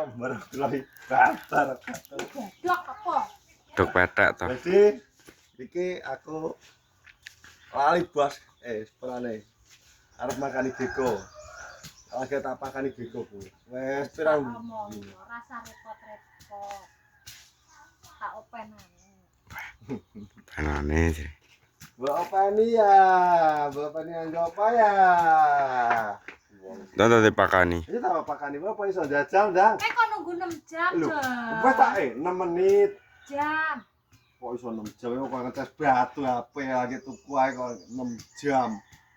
warahmatullahi wabarakatuh. Dok apa? Dok petek to. Jadi iki aku lali bos sepurane arep makani geko. Lagi tak pakani geko Bu. Wes pirang Ngomong rasa repot-repot. Tak openane. Penane sih. Mbak opani ya, Mbak opani apa ya? Tonton dipakani. Ini tak pakani apa iso jajal, Dang? Kok nunggu 6 jam, Lho, Jam. wes tak 6 menit. Jam. Kok iso 6 jam kok ngetes batu HP lagi tuku ae kok 6 jam.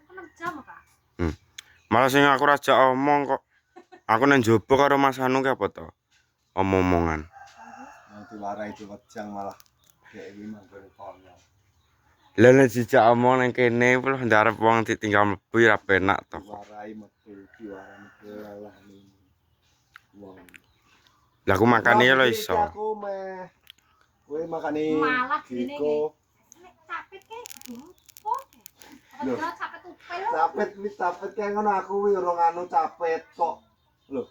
Kok 6 jam, Kak? Malah sing aku raja omong kok. Aku nang jopo karo Mas Anu ki apa to? Omong-omongan. Nanti lara itu wejang malah kayak iki manggon kono. Lah nek dijak omong nang kene lho ndarep wong ditinggal mlebu ya penak to. Warai metu diwarani kelah ini. Wong. Lah aku makane ya lho iso. Aku meh kowe makani Malah gini geko. Nek capit ke opo? Lho. Apa capit upel? Capet kayak ngono aku wi urung anu capet kok. Lho.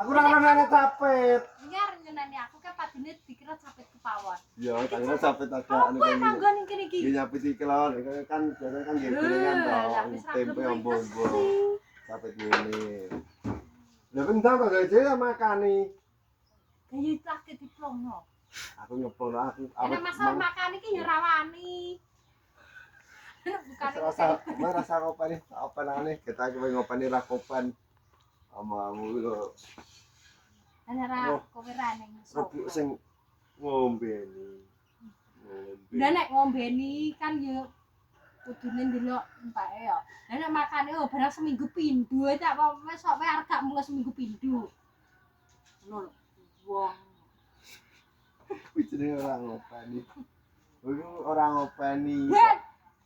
Aku ora nanya capet. Ngar nyeneni aku ke padine dikira capit kepawon. Ya, tangga capet ada anu Kowe kan. manggon ning kene iki. Iya nyapit iki lawan kan biasanya kan gorengan to. Tempe ombo-ombo. Capet ngene. Lah bentar kok gawe dhewe makani. Kayak tak diplongno. Aku nyepol aku Ana masalah makan iki ya rawani. Bukan rasa kopan apa nane kita kowe ngopani ra kopan. Amamu lho. ana ra kowe ra ning Rebuk sing ngombeni. Lah nek ngombeni kan ya kudune ndelok empake ya. Lah nek makane oh barang seminggu pindho tak wis sok wae arga mulai seminggu pindho. Ngono lho. Wong. Kuwi jenenge ora ngopani. Kuwi ora ngopani.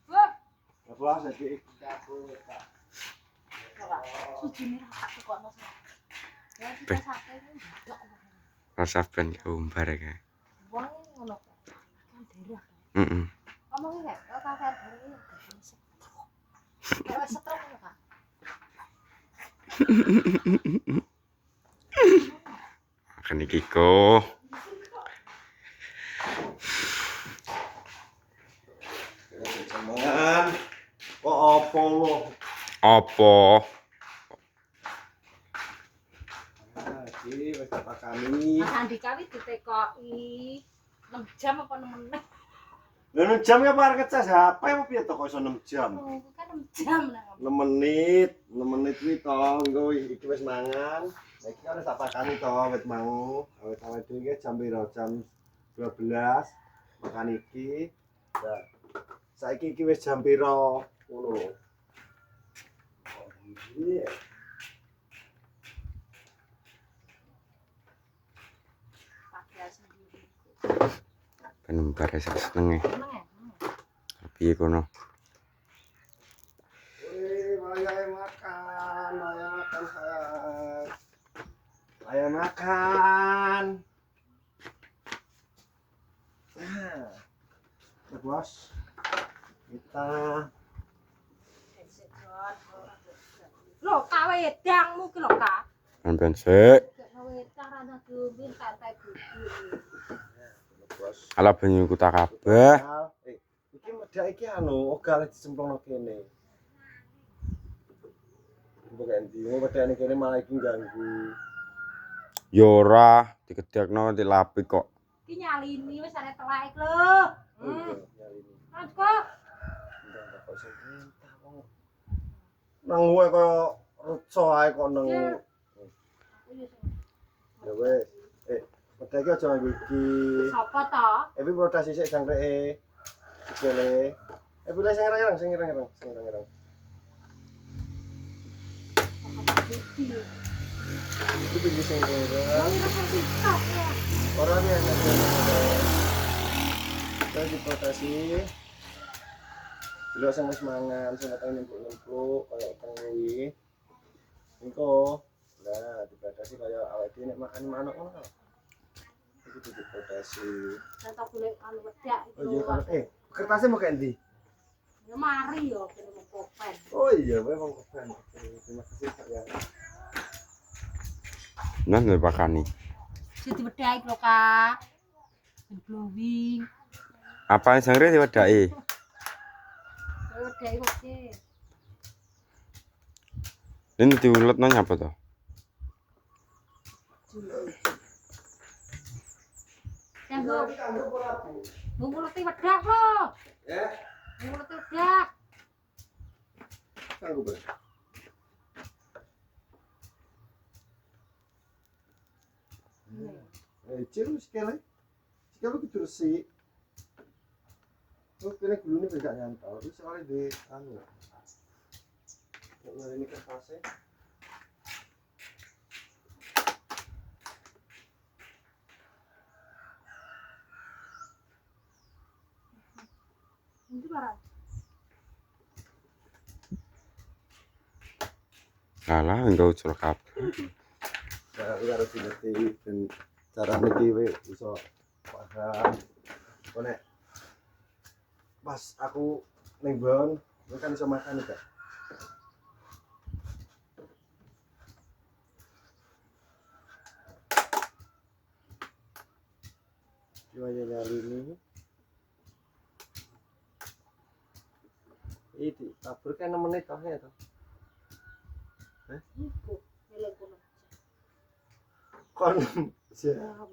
Wah, Apa saiki aku tak. sujine ra tak tukokno. Ya kita sate iki. Rasa ben keumbar ya. Wong ngono kan derah. Heeh. Ngomongin nek kakak ini Kayak setruk ngono, Kak. Akan iki ko. Jangan. Kok apa lo? Apa? Iki wis tak pakani. Mas Andika wis ditekoki 6 jam apa 6 menit. Lah 6 jam ya par kecas HP apa piye to kok iso 6 jam? Oh, kan 6 jam nang. 6 menit kuwi to, engko iki wis mangan. Lah iki kan tak pakani to wit mau. Awet-awet iki jam piro? Jam 12 makan iki. Lah saiki iki wis jam piro? Ngono lho. Oh, iki. Pakai sendiri. Ben umbar ya seneng e. Seneng ya? Piye kono? Ayo makan sayang. Ayo makan. Nah, bos. Kita Lho, kawedangmu ki lho, Kak. Ben sik. Kawedang rada dumbin santai gugur. bos. Ala banyu kuta kabeh. Iki medak iki anu ogal dicemplungno kene. Bukan di wedane kene malah iki ganggu. Ya ora digedhekno dilapi kok. Iki nyalini wis arek telak lho. Mas kok Nang kowe kaya rutso ae kok nang. Ya wis. Medak iki aja nganggo iki. sapa to? Epi protes sisik jangkreke. Kene. Epi lek sing ireng-ireng. Itu pinggir sing ireng. Ora ya. Kita diprotesi. Dulu sing wis mangan, sing katanya nempuk-nempuk kaya kuwi. Engko lah dibatasi kaya awake dhewe nek makan manuk ngono. Itu diprotesi. Contoh golek anu wedak Oh iya kan kertasnya mau kayak ndi? Ya mari yo kene mau kopen. Oh iya, memang keren. Terima kasih Pak ya. Nah dipakani. Jadi wedai lho Kak. Ben glowing. Apa sangre diwedaki? Wedai oke. Ini diulet nanya apa tuh? Ya Bu. Bu muleti wedak lho. Ya, Bu muleti wedak. kanggo Bro. Ciru sekali. Sekali kudu resik. Oh, kene gulune ben gak nyantol. Iki soalnya di anu. Nek ini kertasnya. Ini barang. Alah enggak ucul kabeh. Saya harus ngerti dan cara niki iso paham. Kok nek pas aku ning Bon, kan iso makan juga. Gimana nyari ini? Ini tabur kan 6 menit toh ya toh. Iku melek kono. Kon siap.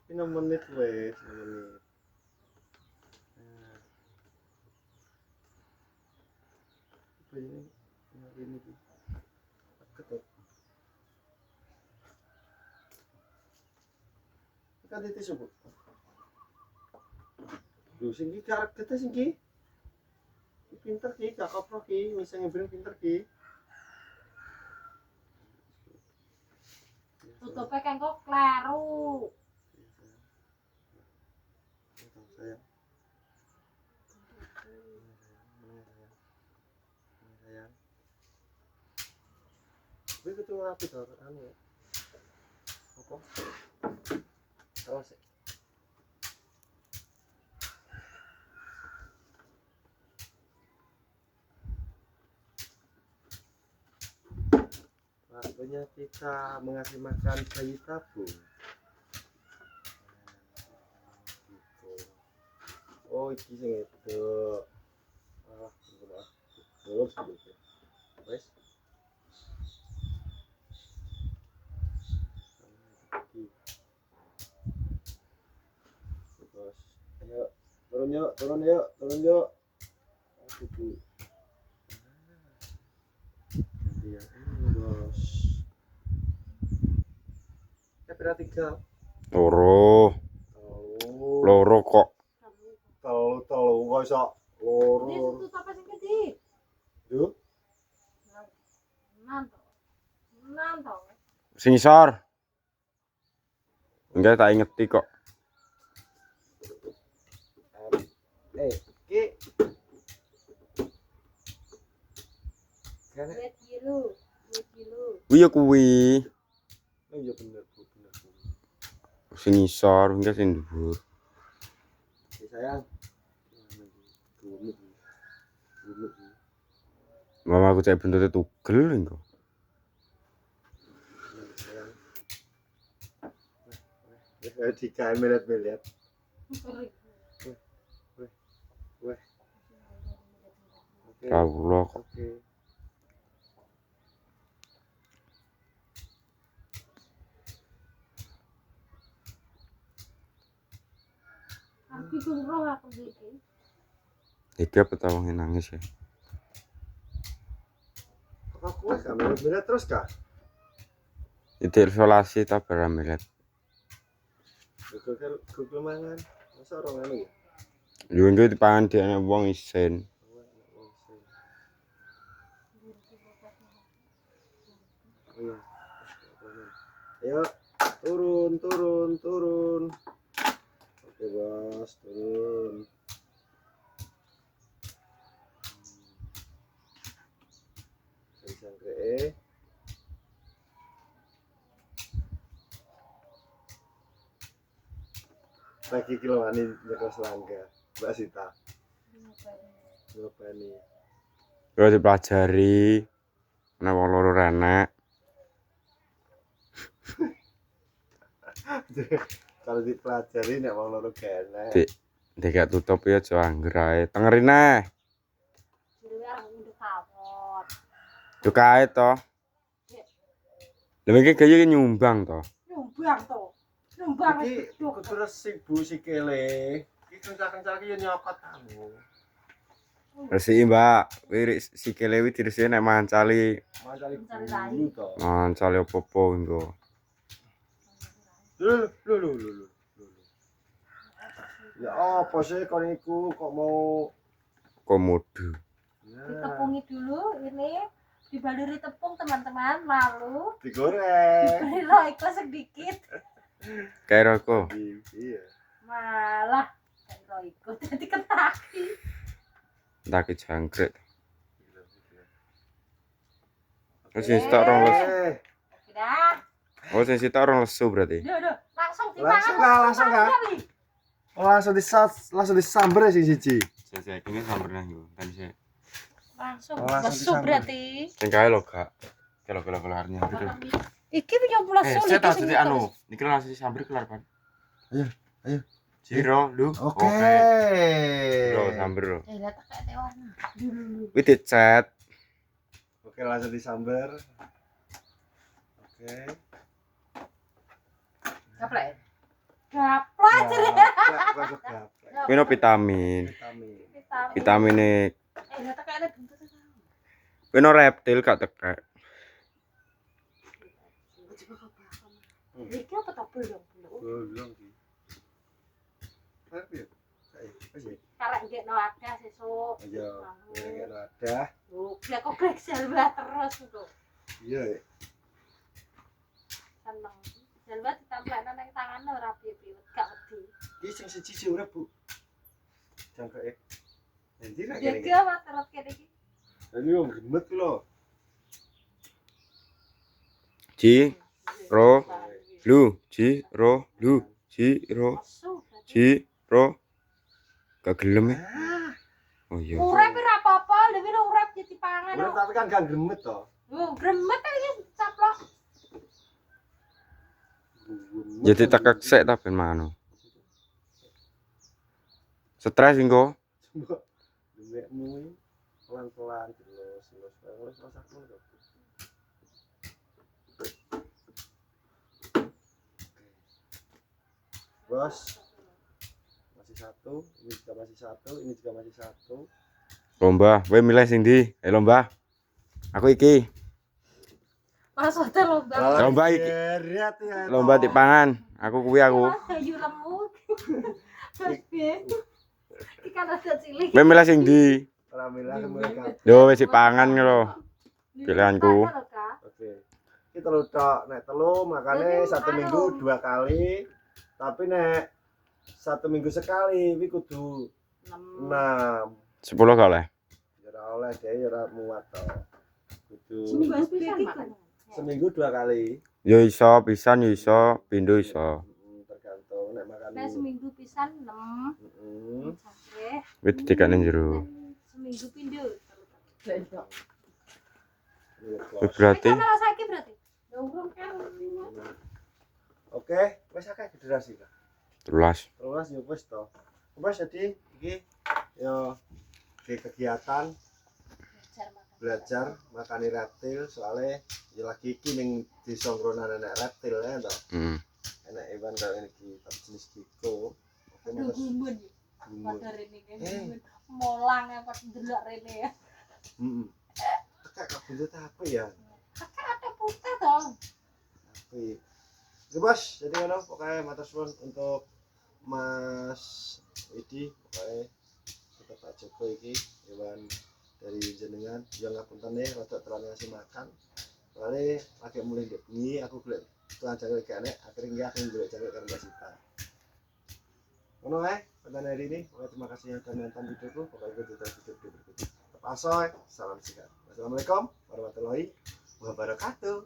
Ini 6 menit wes, 6 menit. Apa ini? Nyari ini. Ketuk. Kan titis Bu. Duh sing iki karep kita sing iki. Pinter ki, gak kopro ki, misalnya bener pinter ki. Tutupe kan kok kleru. Sayang. Tapi itu rapi tuh, anu ya. Apa? Awas ya. Waktunya kita mengasih makan bayi tabung. Oh, iki sing itu. Belum sebelumnya. Wes. Terus, ayo turun yuk, turun yuk, turun yuk. Aduh. Iya, ini bos. Berarti tiga. Loro. Loro kok. Telu kok iso Ini loro. tutupe sing gede. Yuk. Nanto. Nanto. Sing isor. Enggak tak ingeti kok. Ki. Kan Wet kilo. Wet kilo. Iya kuwi. oh iya bener Bu, bener Bu. Sing isor enggak sing dhuwur. Ya sayang. Gumuk. Gumuk. Mama aku cek bentuknya tugel engko. Ya di kain melet-melet. Weh. Oke. Kawula kok. Oke. Aku tunggu aku iki. Iki apa tau wong nangis ya. Aku wes gak melet-melet terus kah? Itu isolasi ta baramelet. Google mangan. Masa orang anu ya? Yo engko dipangan dene wong isen. Oh iya. Ayo turun, turun, turun. Oke bos, turun. Sangkre. Lagi kiloan ini nyekel selangga, Mbak Sita. Ngopeni. Yo dipelajari ana wong loro renek. Kalau dipelajari nek wong loro gene. Dik, gak tutup ya aja angger ae. Tengerin ae. Jadi aku udah kawon. Yo kae to. Lha iki gaya nyumbang to. Nyumbang to. Nyumbang Iki geduk. kudu resibu sikile. Iki kencang-kencang iki yo nyokot kamu. Resiki, Mbak. Wirik sikile wi diresiki nek mancali. Mancali Mancali bulu to. Mancali opo-opo engko. Lho. Ya apa sih kon iku kok mau Komodo. Ditepungi dulu ini dibaluri tepung teman-teman lalu digoreng. diberi roiko sedikit Kayak roko. Iya. malah roiko jadi ketaki Tak jangkrik. Wis sitok rong lesu. udah Oh, sing sitok rong lesu berarti. udah langsung Langsung kah? Langsung disamber sing siji. Saya kene sambernya yo. Kan sih. langsung Langsung lesu disamber. berarti Sing kae lho, Kak. Kalau artinya gitu. iki punya lesu Saya tahu jadi anu. Niki langsung disamber kelar kan. Ayo. Jiro, lu. Oke. Bro, samber bro. ya tak kayak tewan dulu Wih dicet. Oke, langsung disamber. Oke. gaplek gaplek Langsung gaplek. Kuwi no vitamin. Vitamin. Vitamine ya tak kayak buntut kuwi no reptil gak tekek. iki apa tak belum Belum sih. Tapi ya. karek nggak no ada sesuk Ayo, ya ada. dia kok selba terus tuh Iya. seneng selba ditamplekno nang tangan ora piye-piye gak wedi Iki sing siji sih ora, Bu. Jangkeke. Endi ra dia kene. gawat terus kene iki Ini wong gemet ku lho. Ji, ro, lu, ji, ro, lu, ji, ro, ji, ro. Gak gelem ya? Oh iya. urip ora apa-apa lha wis urip jadi pangan Ora tapi kan gak gemet to. gremet iki caplok Jadi tekek sek ta ben mangan. Stres engko. Demekmu pelan-pelan terus rasaku lho. Bos. Masih satu, ini juga masih satu, ini juga masih satu. Lomba, kowe milih sing ndi? Lomba. Aku iki. maksudnya lomba Lomba iki. Geret ya. Lomba dipangan. Aku kuwi aku. kayu lemu terus piye iki kan ada cilik Kowe milih sing ndi? Ora milah mereka. Yo wis dipangan lho. Pilihanku. Oke. Iki telu tok, nek telu makane Jadi, satu anu. minggu 2 kali. Tapi nek 1 minggu sekali iki kudu 6. 10 gak oleh. Ya ora oleh deh, ya ora muat to. Kudu seminggu 2 pisan kali. Yo iso pisan yo iso, pindho iso. Tergantung nek makan. nek seminggu pisan 6 Heeh. sampai Wis didekane jero. seminggu pindho Wis berarti malah saiki berarti ya urung kan Oke, wis akeh federasi Kak. 13. Terus ya wis to. Wis jadi iki yo kegiatan belajar makani reptil soalnya ya lagi iki ning desa ngronan enek reptil ya to. Heeh. Enek hewan kaya ngene iki jenis gecko. Oke aduh terus gumun gumun. pada rene kan molang apa ndelok rene ya Heeh. Kakak kebuntut apa ya? kakak ada putih dong Tapi ya bos, jadi ngono pokoknya matur suwun untuk Mas Idi pokoknya tetap Pak Joko iki hewan dari jenengan yang ngapunten nih rada terlalu ngasih makan. Soalnya lagi mulai ndek bengi aku golek tuan jangkrik gak enek akhirnya aku golek jangkrik karo Mbak Sita. Ngono ae konten hari ini. Pokoknya terima kasih yang sudah nonton videoku. Pokoknya kita video berikutnya. Tetap asoy, salam sikat. Wassalamualaikum warahmatullahi wabarakatuh.